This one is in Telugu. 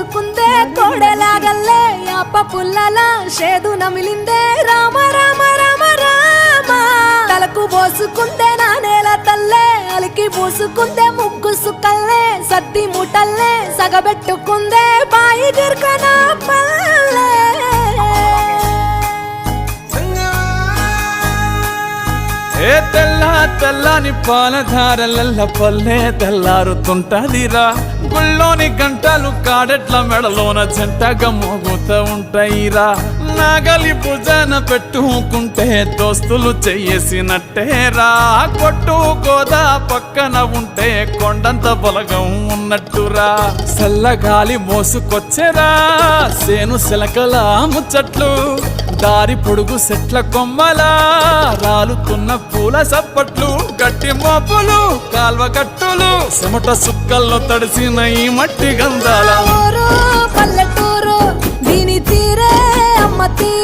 పోసుకుందే కోడెలాగల్లే యాప పుల్లలా షేదు నమిలిందే రామ రామ రామ రామ తలకు పోసుకుందే నా నేల తల్లే అలికి పూసుకుందే ముగ్గు సుక్కల్లే సత్తి ముటల్లే సగబెట్టుకుందే బాయి గిర్కన పల్లె ఏ తెల్ల తెల్లని పాలధారలల్ల పల్లె తెల్లారుతుంటదిరా గుళ్ళోని గంటలు కాడెట్ల మెడలోన జంటగా మోగుతూ ఉంటాయిరా నాగలి భుజాన పెట్టుకుంటే దోస్తులు చెయ్యేసినట్టేరా కొట్టు గోదా పక్కన ఉంటే కొండంత బలగం ఉన్నట్టురా చల్లగాలి మోసుకొచ్చెరా సేను శిలకల ముచ్చట్లు దారి పొడుగు సెట్ల కొమ్మలా రాలుతున్న పూల సప్పట్లు గట్టి మోపులు కాల్వ కట్టులు చెమట సుక్కల్లో తడిసిన ఈ మట్టి గంధాల పల్లెటూరు దీని తీరే అమ్మ తీరే